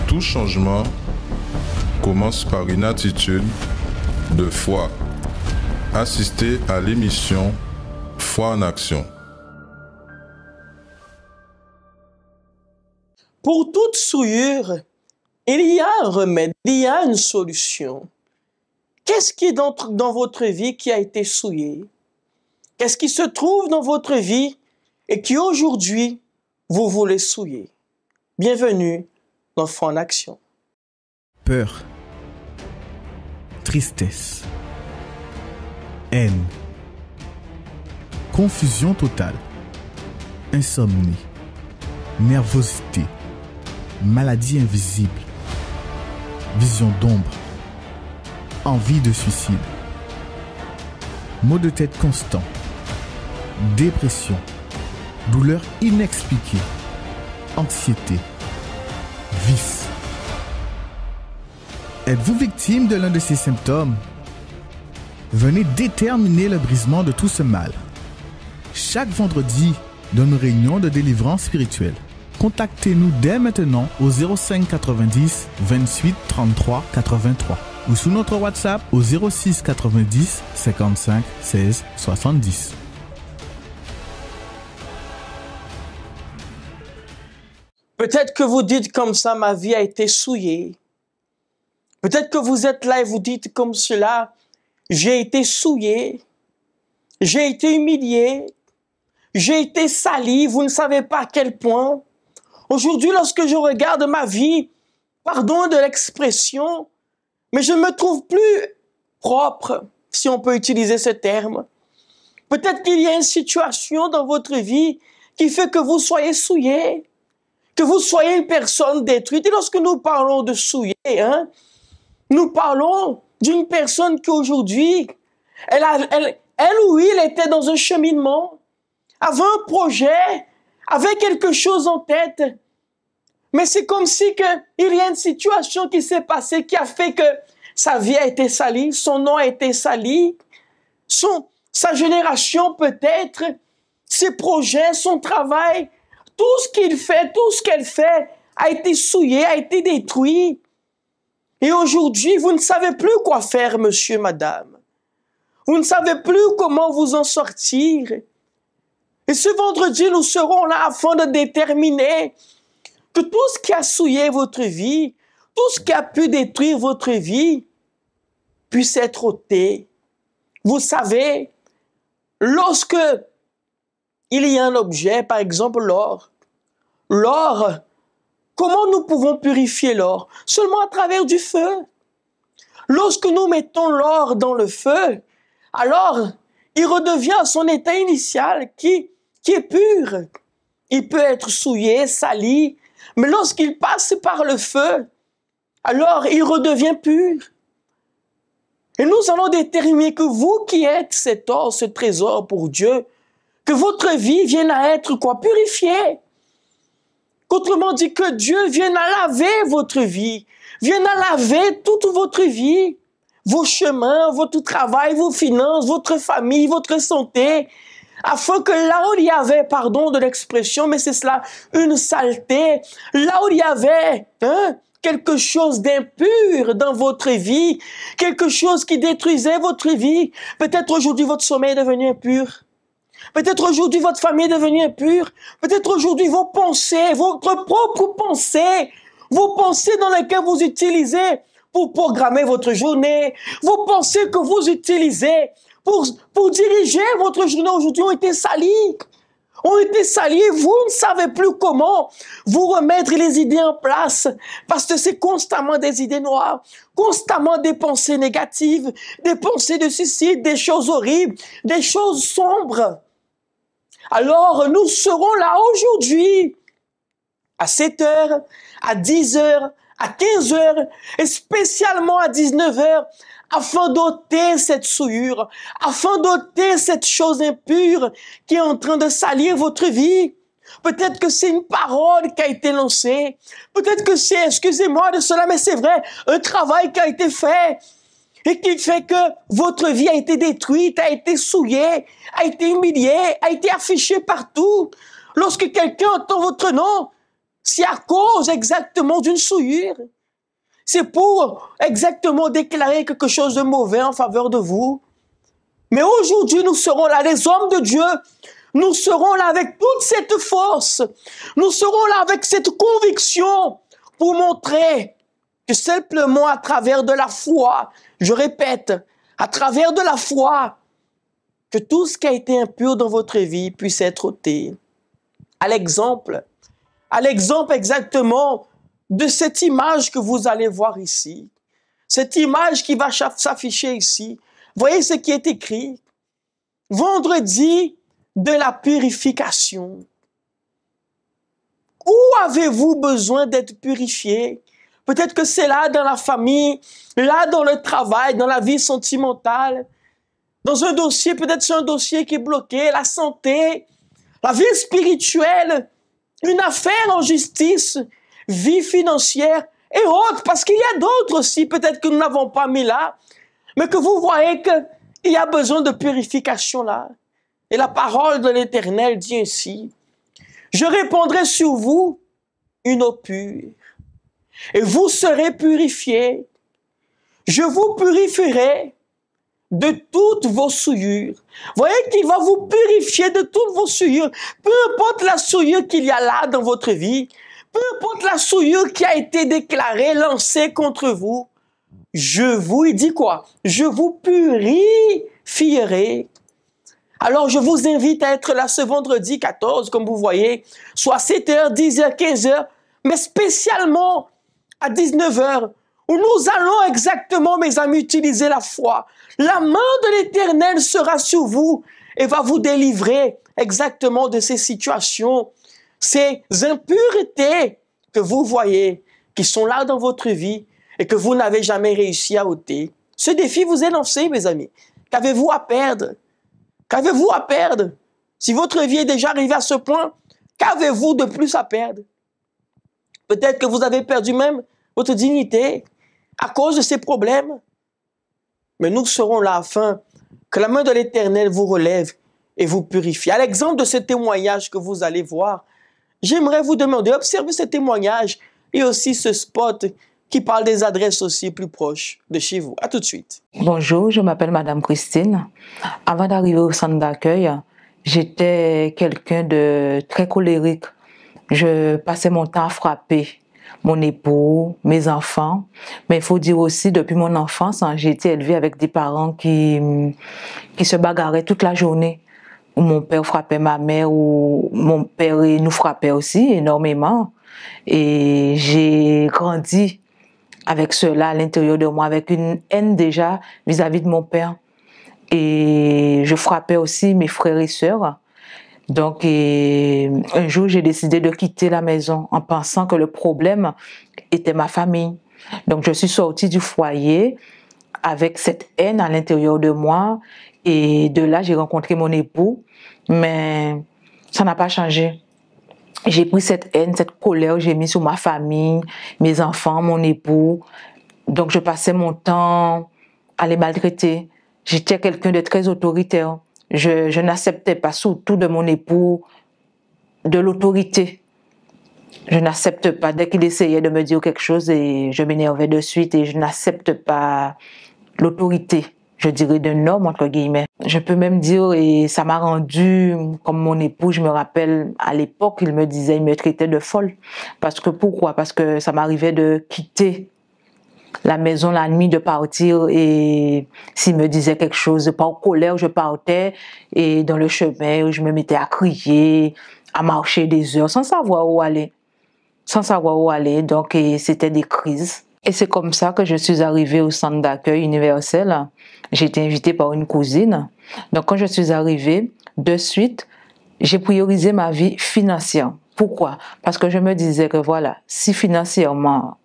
Tout changement commence par une attitude de foi. Assistez à l'émission Foi en action. Pour toute souillure, il y a un remède, il y a une solution. Qu'est-ce qui est dans votre vie qui a été souillé? Qu'est-ce qui se trouve dans votre vie et qui aujourd'hui vous voulez souiller? Bienvenue dans Foi en action. Peur, tristesse, haine, confusion totale, insomnie, nervosité, maladie invisible, vision d'ombre, envie de suicide, maux de tête constants, dépression, douleur inexpliquée, anxiété, vice. Êtes-vous victime de l'un de ces symptômes? Venez déterminer le brisement de tout ce mal. Chaque vendredi, dans nos réunions de délivrance spirituelle, contactez-nous dès maintenant au 05 90 28 33 83 ou sous notre WhatsApp au 06 90 55 16 70. Peut-être que vous dites comme ça, ma vie a été souillée. Peut-être que vous êtes là et vous dites comme cela, j'ai été souillé, j'ai été humilié, j'ai été sali, vous ne savez pas à quel point. Aujourd'hui, lorsque je regarde ma vie, pardon de l'expression, mais je ne me trouve plus propre, si on peut utiliser ce terme. Peut-être qu'il y a une situation dans votre vie qui fait que vous soyez souillé, que vous soyez une personne détruite. Et lorsque nous parlons de souillé, nous parlons d'une personne qui aujourd'hui, elle ou il était dans un cheminement, avait un projet, avait quelque chose en tête, mais c'est comme si il y a une situation qui s'est passée qui a fait que sa vie a été salie, son nom a été sali, sa génération peut-être, ses projets, son travail, tout ce qu'il fait, tout ce qu'elle fait a été souillé, a été détruit. Et aujourd'hui, vous ne savez plus quoi faire, monsieur, madame. Vous ne savez plus comment vous en sortir. Et ce vendredi, nous serons là afin de déterminer que tout ce qui a souillé votre vie, tout ce qui a pu détruire votre vie, puisse être ôté. Vous savez, lorsque il y a un objet, par exemple l'or, comment nous pouvons purifier l'or? Seulement à travers du feu. Lorsque nous mettons l'or dans le feu, alors il redevient à son état initial qui est pur. Il peut être souillé, sali, mais lorsqu'il passe par le feu, alors il redevient pur. Et nous allons déterminer que vous qui êtes cet or, ce trésor pour Dieu, que votre vie vienne à être purifiée. Autrement dit, que Dieu vienne à laver votre vie, vienne à laver toute votre vie, vos chemins, votre travail, vos finances, votre famille, votre santé, afin que là où il y avait, pardon de l'expression, mais c'est cela, une saleté, là où il y avait quelque chose d'impur dans votre vie, quelque chose qui détruisait votre vie, peut-être aujourd'hui votre sommeil est devenu impur. Peut-être aujourd'hui votre famille est devenue impure. Peut-être aujourd'hui vos pensées, votre propre pensée, vos pensées dans lesquelles vous utilisez pour programmer votre journée, vos pensées que vous utilisez pour diriger votre journée aujourd'hui ont été salies. Ont été salies. Vous ne savez plus comment vous remettre les idées en place parce que c'est constamment des idées noires, constamment des pensées négatives, des pensées de suicide, des choses horribles, des choses sombres. Alors, nous serons là aujourd'hui, à 7 heures, à 10 heures, à 15 heures, et spécialement à 19 heures, afin d'ôter cette souillure, afin d'ôter cette chose impure qui est en train de salir votre vie. Peut-être que c'est une parole qui a été lancée. Peut-être que c'est, excusez-moi de cela, mais c'est vrai, un travail qui a été fait. Et qui fait que votre vie a été détruite, a été souillée, a été humiliée, a été affichée partout. Lorsque quelqu'un entend votre nom, c'est à cause exactement d'une souillure. C'est pour exactement déclarer quelque chose de mauvais en faveur de vous. Mais aujourd'hui, nous serons là, les hommes de Dieu. Nous serons là avec toute cette force. Nous serons là avec cette conviction pour montrer que simplement à travers de la foi, je répète, à travers de la foi, que tout ce qui a été impur dans votre vie puisse être ôté. À l'exemple exactement de cette image que vous allez voir ici, cette image qui va s'afficher ici. Voyez ce qui est écrit. Vendredi de la purification. Où avez-vous besoin d'être purifié? Peut-être que c'est là dans la famille, là dans le travail, dans la vie sentimentale, dans un dossier, peut-être c'est un dossier qui est bloqué, la santé, la vie spirituelle, une affaire en justice, vie financière et autres, parce qu'il y a d'autres aussi, peut-être que nous n'avons pas mis là, mais que vous voyez qu'il y a besoin de purification là. Et la parole de l'Éternel dit ainsi, « Je répandrai sur vous une eau pure, et vous serez purifiés. Je vous purifierai de toutes vos souillures. » Voyez qu'il va vous purifier de toutes vos souillures. Peu importe la souillure qu'il y a là dans votre vie, peu importe la souillure qui a été déclarée, lancée contre vous, il dit quoi? Je vous purifierai. Alors, je vous invite à être là ce vendredi 14, comme vous voyez, soit 7h, 10h, 15h, mais spécialement à 19h, où nous allons exactement, mes amis, utiliser la foi. La main de l'Éternel sera sur vous et va vous délivrer exactement de ces situations, ces impuretés que vous voyez, qui sont là dans votre vie et que vous n'avez jamais réussi à ôter. Ce défi vous est lancé, mes amis. Qu'avez-vous à perdre? Qu'avez-vous à perdre? Si votre vie est déjà arrivée à ce point, qu'avez-vous de plus à perdre? Peut-être que vous avez perdu même votre dignité à cause de ces problèmes. Mais nous serons là afin que la main de l'Éternel vous relève et vous purifie. À l'exemple de ce témoignage que vous allez voir, j'aimerais vous demander, observez ce témoignage et aussi ce spot qui parle des adresses aussi plus proches de chez vous. À tout de suite. Bonjour, je m'appelle Madame Christine. Avant d'arriver au centre d'accueil, j'étais quelqu'un de très colérique. Je passais mon temps à frapper mon époux, mes enfants. Mais il faut dire aussi, depuis mon enfance, j'ai été élevée avec des parents qui se bagarraient toute la journée. Où mon père frappait ma mère, ou mon père nous frappait aussi énormément. Et j'ai grandi avec cela à l'intérieur de moi, avec une haine déjà vis-à-vis de mon père. Et je frappais aussi mes frères et sœurs. Donc, un jour, j'ai décidé de quitter la maison en pensant que le problème était ma famille. Donc, je suis sortie du foyer avec cette haine à l'intérieur de moi. Et de là, j'ai rencontré mon époux. Mais ça n'a pas changé. J'ai pris cette haine, cette colère, j'ai mis sur ma famille, mes enfants, mon époux. Donc, je passais mon temps à les maltraiter. J'étais quelqu'un de très autoritaire. Je n'acceptais pas, surtout de mon époux, de l'autorité. Je n'accepte pas. Dès qu'il essayait de me dire quelque chose, et je m'énervais de suite et je n'accepte pas l'autorité, je dirais, d'un homme, entre guillemets. Je peux même dire, et ça m'a rendu, comme mon époux, je me rappelle, à l'époque, il me traitait de folle. Parce que, pourquoi? Parce que ça m'arrivait de quitter la maison la nuit, de partir, et s'il me disait quelque chose, par colère, je partais, et dans le chemin, je me mettais à crier, à marcher des heures, sans savoir où aller. Sans savoir où aller, donc c'était des crises. Et c'est comme ça que je suis arrivée au centre d'accueil universel. J'ai été invitée par une cousine. Donc quand je suis arrivée, de suite, j'ai priorisé ma vie financière. Pourquoi? Parce que je me disais que voilà, si financièrement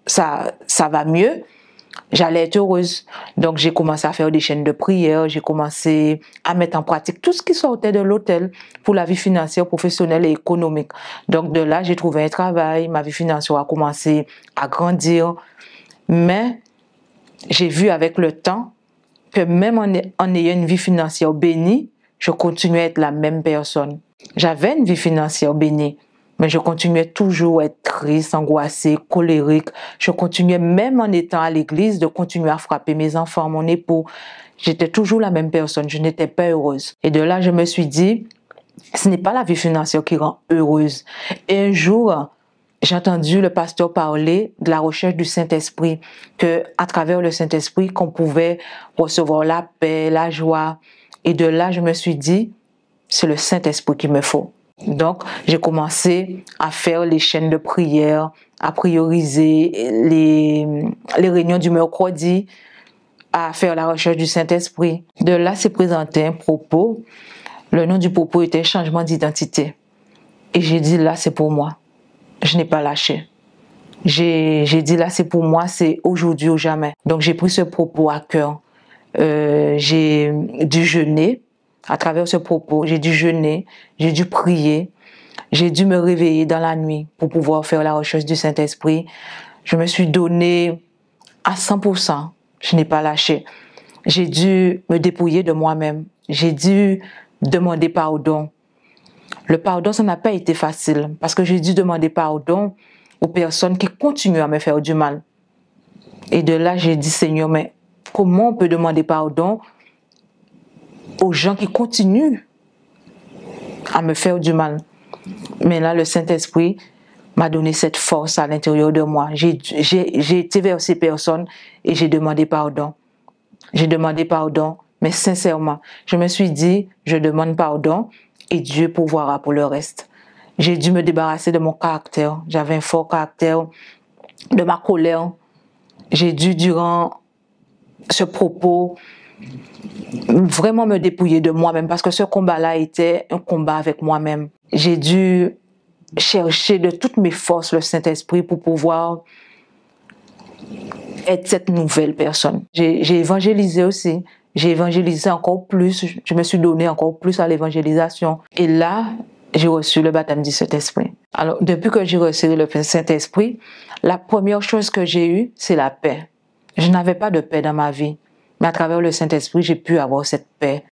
ça va mieux, j'allais être heureuse. Donc j'ai commencé à faire des chaînes de prière, j'ai commencé à mettre en pratique tout ce qui sortait de l'hôtel pour la vie financière, professionnelle et économique. Donc de là, j'ai trouvé un travail, ma vie financière a commencé à grandir. Mais j'ai vu avec le temps que même en ayant une vie financière bénie, je continuais à être la même personne. J'avais une vie financière bénie, Mais je continuais toujours à être triste, angoissée, colérique. Je continuais, même en étant à l'église, de continuer à frapper mes enfants, mon époux. J'étais toujours la même personne. Je n'étais pas heureuse. Et de là, je me suis dit, ce n'est pas la vie financière qui rend heureuse. Et un jour, j'ai entendu le pasteur parler de la recherche du Saint-Esprit, que à travers le Saint-Esprit, qu'on pouvait recevoir la paix, la joie. Et de là, je me suis dit, c'est le Saint-Esprit qu'il me faut. Donc, j'ai commencé à faire les chaînes de prière, à prioriser les réunions du mercredi, à faire la recherche du Saint-Esprit. De là, s'est présenté un propos. Le nom du propos était changement d'identité. Et j'ai dit, là, c'est pour moi. Je n'ai pas lâché. J'ai dit, là, c'est pour moi, c'est aujourd'hui ou jamais. Donc, j'ai pris ce propos à cœur. J'ai dû jeûner. À travers ce propos, j'ai dû jeûner, j'ai dû prier, j'ai dû me réveiller dans la nuit pour pouvoir faire la recherche du Saint-Esprit. Je me suis donné à 100%, je n'ai pas lâché. J'ai dû me dépouiller de moi-même, j'ai dû demander pardon. Le pardon, ça n'a pas été facile parce que j'ai dû demander pardon aux personnes qui continuent à me faire du mal. Et de là, j'ai dit, Seigneur, mais comment on peut demander pardon aux gens qui continuent à me faire du mal? Mais là, le Saint-Esprit m'a donné cette force à l'intérieur de moi. J'ai été vers ces personnes et j'ai demandé pardon. J'ai demandé pardon, mais sincèrement, je me suis dit, je demande pardon et Dieu pourvoira pour le reste. J'ai dû me débarrasser de mon caractère. J'avais un fort caractère, de ma colère. J'ai dû, durant ce propos, vraiment me dépouiller de moi-même parce que ce combat-là était un combat avec moi-même. J'ai dû chercher de toutes mes forces le Saint-Esprit pour pouvoir être cette nouvelle personne. J'ai évangélisé aussi. J'ai évangélisé encore plus. Je me suis donné encore plus à l'évangélisation. Et là, j'ai reçu le baptême du Saint-Esprit. Alors, depuis que j'ai reçu le Saint-Esprit, la première chose que j'ai eue, c'est la paix. Je n'avais pas de paix dans ma vie. Mais à travers le Saint-Esprit, j'ai pu avoir cette paix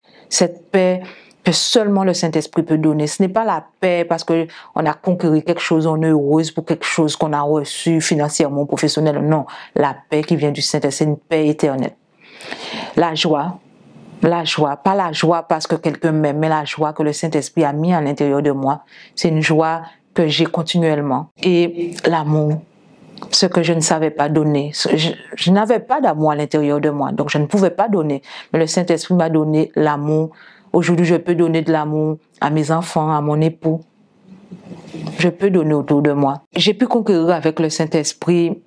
que seulement le Saint-Esprit peut donner. Ce n'est pas la paix parce qu'on a conquis quelque chose, on est heureuse pour quelque chose qu'on a reçu financièrement, professionnellement. Non, la paix qui vient du Saint-Esprit, c'est une paix éternelle. La joie, pas la joie parce que quelqu'un m'aime, mais la joie que le Saint-Esprit a mis à l'intérieur de moi. C'est une joie que j'ai continuellement. Et l'amour. Ce que je ne savais pas donner. Je n'avais pas d'amour à l'intérieur de moi, donc je ne pouvais pas donner. Mais le Saint-Esprit m'a donné l'amour. Aujourd'hui, je peux donner de l'amour à mes enfants, à mon époux. Je peux donner autour de moi. J'ai pu conquérir avec le Saint-Esprit.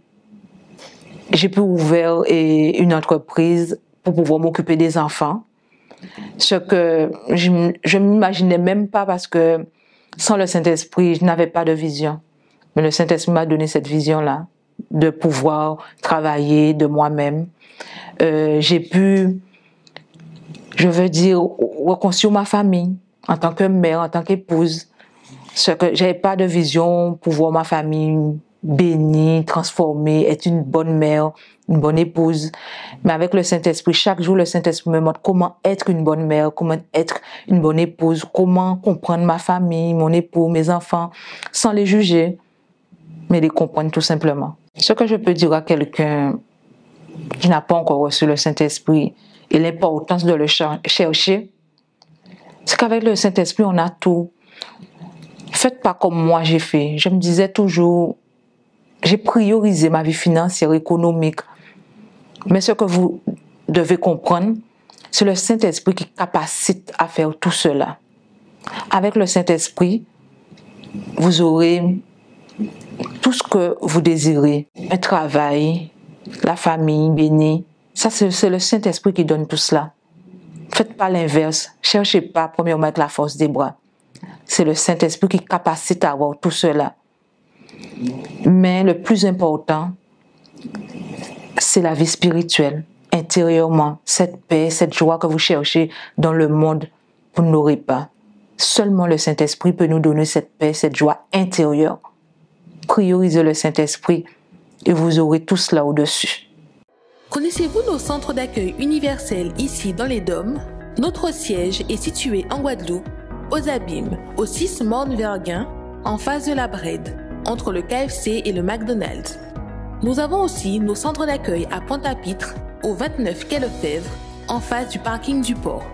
J'ai pu ouvrir une entreprise pour pouvoir m'occuper des enfants. Ce que je ne m'imaginais même pas parce que sans le Saint-Esprit, je n'avais pas de vision. Mais le Saint-Esprit m'a donné cette vision-là, de pouvoir travailler de moi-même. J'ai pu, je veux dire, reconstruire ma famille en tant que mère, en tant qu'épouse. Ce que j'avais pas de vision pour voir ma famille bénie, transformée, être une bonne mère, une bonne épouse. Mais avec le Saint-Esprit, chaque jour, le Saint-Esprit me montre comment être une bonne mère, comment être une bonne épouse, comment comprendre ma famille, mon époux, mes enfants, sans les juger, mais les comprendre tout simplement. Ce que je peux dire à quelqu'un qui n'a pas encore reçu le Saint-Esprit et l'importance de le chercher, c'est qu'avec le Saint-Esprit, on a tout. Faites pas comme moi j'ai fait. Je me disais toujours, j'ai priorisé ma vie financière, économique. Mais ce que vous devez comprendre, c'est le Saint-Esprit qui capacite à faire tout cela. Avec le Saint-Esprit, vous aurez tout ce que vous désirez. Un travail, la famille bénie. Ça, c'est le Saint-Esprit qui donne tout cela. Faites pas l'inverse. Cherchez pas premièrement avec la force des bras. C'est le Saint-Esprit qui capacite à avoir tout cela. Mais le plus important, c'est la vie spirituelle, intérieurement. Cette paix, cette joie que vous cherchez dans le monde, vous n'aurez pas. Seulement le Saint-Esprit peut nous donner cette paix, cette joie intérieure. Priorisez le Saint-Esprit et vous aurez tout cela au-dessus. Connaissez-vous nos centres d'accueil universels ici dans les Dômes? Notre siège est situé en Guadeloupe, aux Abîmes, au 6 Morne-Verguin, en face de la Bred, entre le KFC et le McDonald's. Nous avons aussi nos centres d'accueil à Pointe-à-Pitre, au 29 quai Lefebvre, en face du parking du port.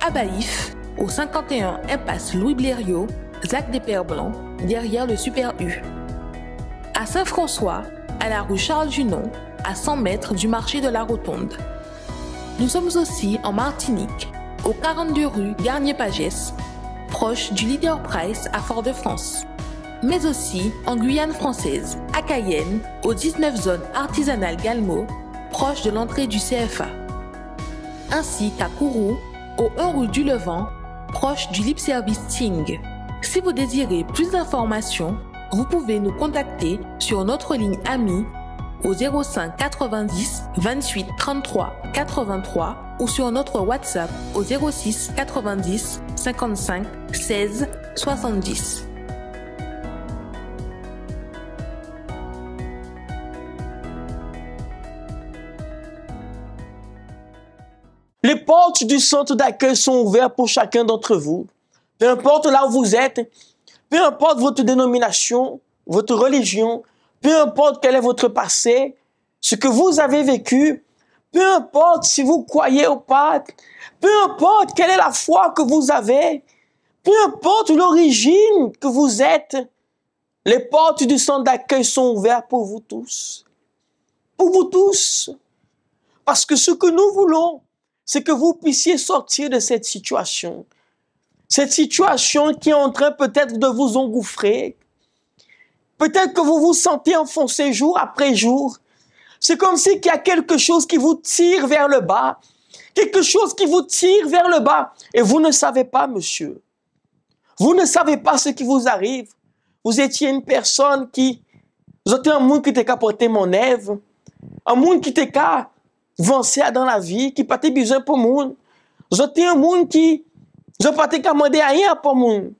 À Baïf, au 51 impasse Louis Blériot, Zac des Pères Blancs, derrière le Super U. À Saint-François, à la rue Charles Junon, à 100 mètres du marché de la Rotonde. Nous sommes aussi en Martinique, au 42 rue Garnier-Pagès, proche du Leader Price à Fort-de-France. Mais aussi en Guyane française, à Cayenne, aux 19 zones artisanales Galmo, proche de l'entrée du CFA. Ainsi qu'à Kourou, au 1 rue du Levant, proche du Lip Service Ting. Si vous désirez plus d'informations, vous pouvez nous contacter sur notre ligne AMI au 05 90 28 33 83 ou sur notre WhatsApp au 06 90 55 16 70. Les portes du centre d'accueil sont ouvertes pour chacun d'entre vous. Peu importe là où vous êtes, peu importe votre dénomination, votre religion, peu importe quel est votre passé, ce que vous avez vécu, peu importe si vous croyez ou pas, peu importe quelle est la foi que vous avez, peu importe l'origine que vous êtes, les portes du centre d'accueil sont ouvertes pour vous tous. Pour vous tous. Parce que ce que nous voulons, c'est que vous puissiez sortir de cette situation. Cette situation qui est en train peut-être de vous engouffrer. Peut-être que vous vous sentez enfoncé jour après jour. C'est comme si il y a quelque chose qui vous tire vers le bas. Quelque chose qui vous tire vers le bas. Et vous ne savez pas, monsieur. Vous ne savez pas ce qui vous arrive. Vous étiez une personne qui... Vous étiez un monde qui était capoté mon œuvre. Un monde qui était qu'à avancer dans la vie, qui pas besoin pour monde. Vous étiez un monde qui... Vous n'avez pas demandé rien pour monde.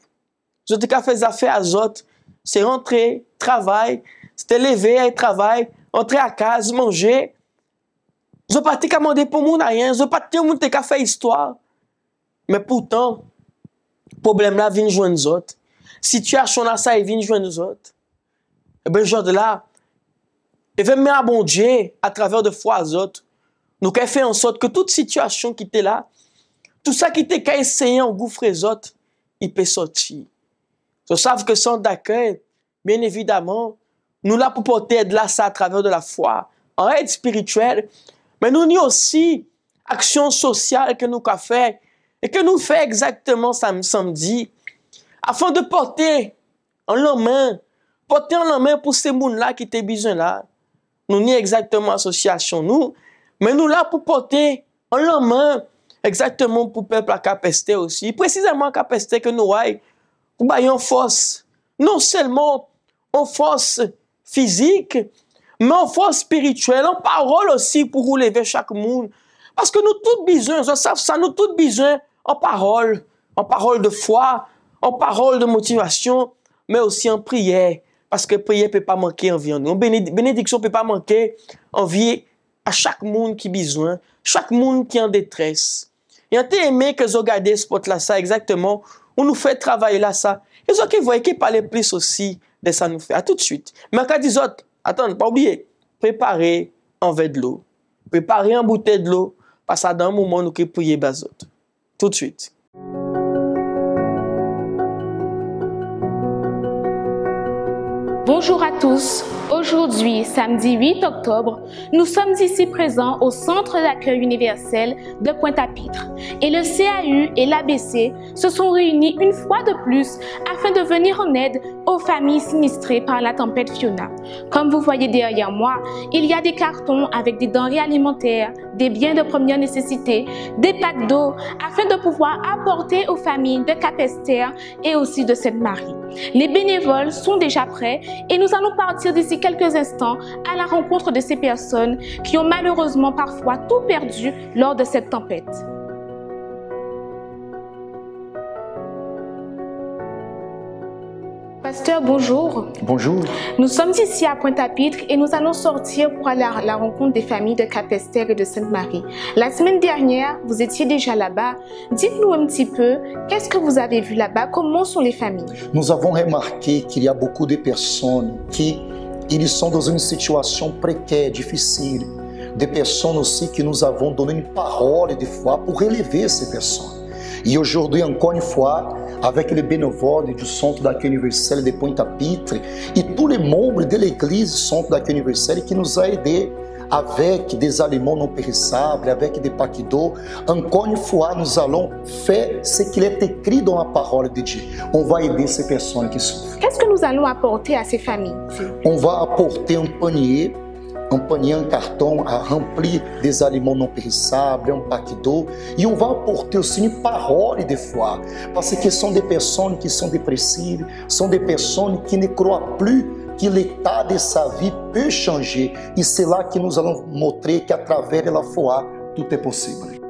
Vous avez fait des affaires à autres. C'est rentrer, travail, c'était lever et travail, entrer à casa, manger. Vous n'avez pas demandé pour monde rien. Vous n'avez pas demandé de faire histoire. Mais pourtant, le problème là vient joindre les autres. Situation là, ça vient joindre les autres. Et bien, genre de là, il veut mettre à bon Dieu à travers de foi aux autres. Nous avons fait en sorte que toute situation qui était là, tout ça qui était qu'à essayer engouffrer les autres, il peut sortir. Vous savez que centre d'accueil, bien évidemment, nous là pour porter de là ça à travers de la foi, en aide spirituelle, mais nous avons aussi action sociale que nous avons fait et que nous faisons exactement samedi, afin de porter en la main pour ces gens-là qui étaient besoin là. Nous n'y exactement association, nous, mais nous là pour porter en la main exactement pour le peuple à Capesté aussi. Précisément à Capesté que nous avons pour bailler en force. Non seulement en force physique, mais en force spirituelle, en parole aussi pour relever chaque monde. Parce que nous tous besoin, ça nous tous besoin en parole de foi, en parole de motivation, mais aussi en prière. Parce que prière ne peut pas manquer en vie en nous. Bénédiction ne peut pas manquer en vie à chaque monde qui a besoin, chaque monde qui est en détresse. Et on t'a aimé que vous regardez ce spot-là, ça exactement, on nous fait travailler là, ça. Et ceux qui voient qui parlent plus aussi de ça nous fait. À tout de suite. Mais quand ils autres, attends, pas oublier, préparez un verre de l'eau, préparez un bouteille de l'eau, parce que dans un moment, nous pouvons prier les autres. Tout de suite. Bonjour à tous. Aujourd'hui, samedi 8 octobre, nous sommes ici présents au Centre d'accueil universel de Pointe-à-Pitre. Et le CAU et l'ABC se sont réunis une fois de plus afin de venir en aide aux familles sinistrées par la tempête Fiona. Comme vous voyez derrière moi, il y a des cartons avec des denrées alimentaires, des biens de première nécessité, des packs d'eau afin de pouvoir apporter aux familles de Capesterre et aussi de Sainte-Marie. Les bénévoles sont déjà prêts et nous allons partir d'ici quelques instants à la rencontre de ces personnes qui ont malheureusement parfois tout perdu lors de cette tempête. Pasteur, bonjour. Bonjour. Nous sommes ici à Pointe-à-Pitre et nous allons sortir pour aller à la rencontre des familles de Capesterre et de Sainte-Marie. La semaine dernière, vous étiez déjà là-bas. Dites-nous un petit peu, qu'est-ce que vous avez vu là-bas? Comment sont les familles? Nous avons remarqué qu'il y a beaucoup de personnes qui ils sont dans une situation précaire, difficile. Des personnes aussi que nous avons donné une parole de foi pour relever ces personnes. Et aujourd'hui, encore une fois, avec les bénévoles du Centre d'accueil universel de Pointe-à-Pitre et tous les membres de l'église Centre d'accueil universel qui nous a aidés avec des aliments non périssables, avec des paquets d'eau. Encore une fois, nous allons faire ce qu'il est écrit dans la parole de Dieu. On va aider ces personnes qui souffrent. Qu'est-ce que nous allons apporter à ces familles? On va apporter un panier, un carton à remplir des aliments non périssables, un paquet d'eau. Et on va apporter aussi une parole de foi. Parce que ce sont des personnes qui sont dépressives, sont des personnes qui ne croient plus que l'état de sa vie peut changer. Et c'est là que nous allons montrer qu'à travers la foi, tout est possible.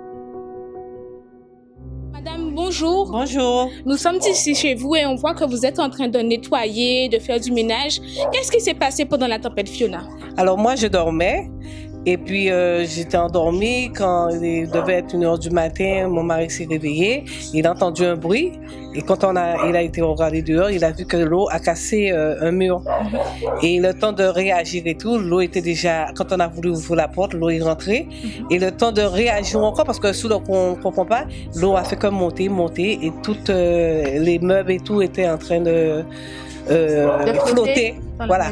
Madame, bonjour. Bonjour. Nous sommes ici chez vous et on voit que vous êtes en train de nettoyer, de faire du ménage. Qu'est-ce qui s'est passé pendant la tempête Fiona? Alors moi, je dormais. Et puis, j'étais endormie. Quand il devait être 1h du matin, mon mari s'est réveillé. Il a entendu un bruit. Et quand il a été regardé dehors, il a vu que l'eau a cassé un mur. Et le temps de réagir et tout, l'eau était déjà... Quand on a voulu ouvrir la porte, l'eau est rentrée. Et le temps de réagir encore, parce que sous l'eau, on ne comprend pas, l'eau a fait comme monter. Et toutes les meubles et tout étaient en train de flotter. Voilà.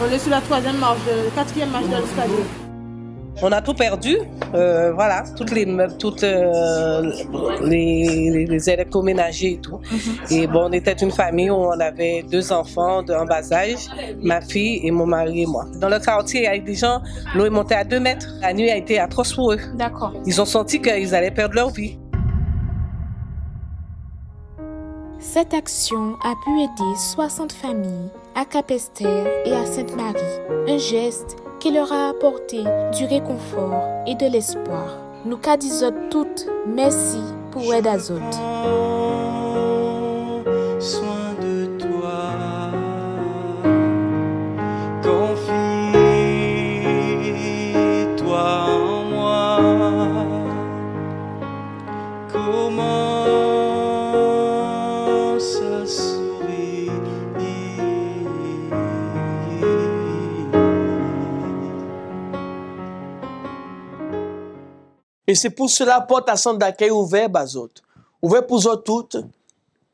On est sur la 4e marche de l'escalier. On a tout perdu, voilà, toutes les meubles, toutes les électroménagers et tout. Et bon, on était une famille où on avait 2 enfants en bas âge, ma fille et mon mari et moi. Dans le quartier, avec des gens, l'eau est montée à 2 mètres. La nuit a été atroce pour eux. D'accord. Ils ont senti qu'ils allaient perdre leur vie. Cette action a pu aider 60 familles à Capesterre et à Sainte-Marie. Un geste qui leur a apporté du réconfort et de l'espoir. Nous disons toutes merci pour l'aide à Zot. Soin de toi, confie-toi en moi. Commence à sourire. Et c'est pour cela porte à centre d'accueil ouvert, bazot. Ouvert pour eux toutes.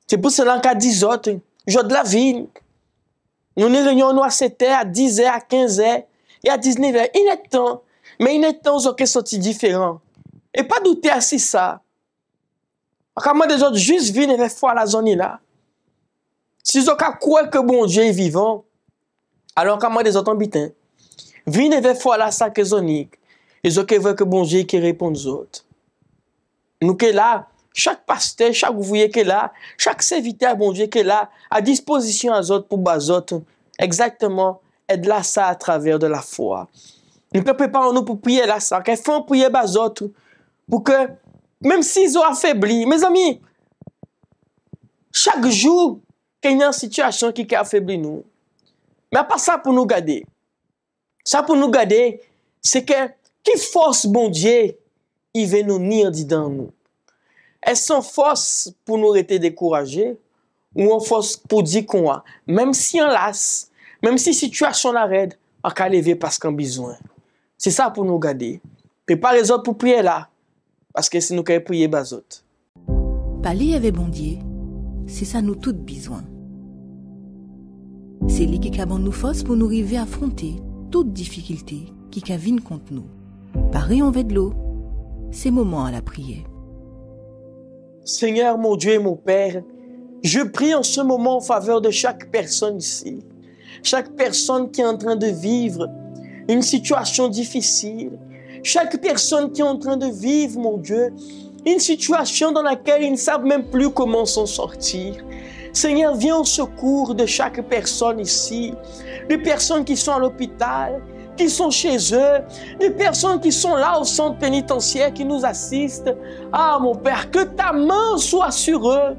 C'est pour cela qu'à 10 autres, jour de la ville. Nous nous réunions à 7h, à 10h, à 15h et à 19h. Il est temps. Mais il est temps qu'ils sont différents. Et pas douter à ça. Comment des autres juste viennent et font la zone là. Si ils ont croire que bon Dieu est vivant, alors comment des autres habitent? Viennent et font la sac zonique. Ils ont que bon Dieu qui répond aux autres. Nous qui est là, chaque pasteur, chaque ouvrier qui est là, chaque serviteur bon Dieu qui est là, à disposition aux autres pour bazot, exactement, aide là ça à travers de la foi. Nous préparons nous pour prier là ça, qu'ils font prier bazot, pour que, même s'ils ont affaibli, mes amis, chaque jour, qu'il y a une situation qui affaiblit nous. Mais pas ça pour nous garder. Ça pour nous garder, c'est que, qui force bon Dieu, il veut nous nier dedans nous. Est-ce une force pour nous rester découragés ou une force pour dire qu'on a, même si on lasse, même si la situation l'arrête, on peut lever parce qu'on a besoin. C'est ça pour nous garder. Préparez les autres pour prier là, parce que si nous pouvons prier les autres. Parler avec bon Dieu, c'est ça nous toutes besoin. C'est lui qui a nous force pour nous arriver à affronter toute difficulté qui viennent contre nous. Pareil en de l'eau, c'est moment à la prière. Seigneur, mon Dieu et mon Père, je prie en ce moment en faveur de chaque personne ici. Chaque personne qui est en train de vivre une situation difficile. Chaque personne qui est en train de vivre, mon Dieu, une situation dans laquelle ils ne savent même plus comment s'en sortir. Seigneur, viens au secours de chaque personne ici. Les personnes qui sont à l'hôpital, qui sont chez eux, les personnes qui sont là au centre pénitentiaire, qui nous assistent. Ah, mon Père, que ta main soit sur eux,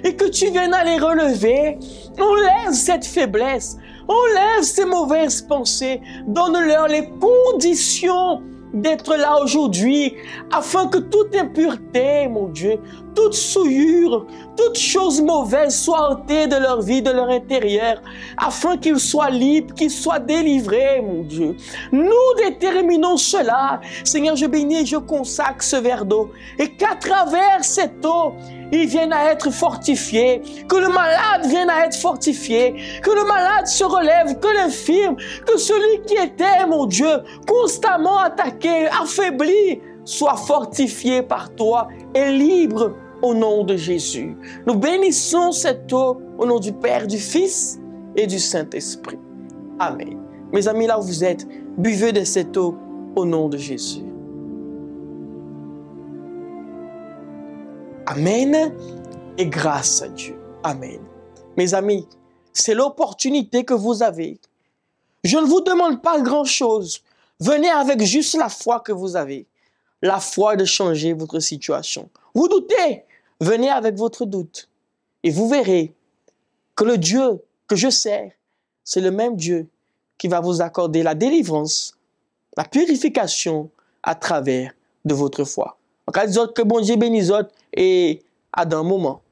et que tu viennes à les relever. Enlève cette faiblesse, enlève ces mauvaises pensées, donne-leur les conditions d'être là aujourd'hui, afin que toute impureté, mon Dieu, toute souillure, toute chose mauvaise soit ôtée de leur vie, de leur intérieur, afin qu'ils soient libres, qu'ils soient délivrés, mon Dieu. Nous déterminons cela. Seigneur, je bénis et je consacre ce verre d'eau, et qu'à travers cette eau, ils viennent à être fortifiés, que le malade vienne à être fortifié, que le malade se relève, que l'infirme, que celui qui était, mon Dieu, constamment attaqué, affaibli, soit fortifié par toi et libre au nom de Jésus. Nous bénissons cette eau au nom du Père, du Fils et du Saint-Esprit. Amen. Mes amis, là où vous êtes, buvez de cette eau au nom de Jésus. Amen et grâce à Dieu. Amen. Mes amis, c'est l'opportunité que vous avez. Je ne vous demande pas grand-chose. Venez avec juste la foi que vous avez. La foi de changer votre situation. Vous doutez? Venez avec votre doute. Et vous verrez que le Dieu que je sers, c'est le même Dieu qui va vous accorder la délivrance, la purification à travers de votre foi. En cas de que bon Dieu bénisse et à d'un moment.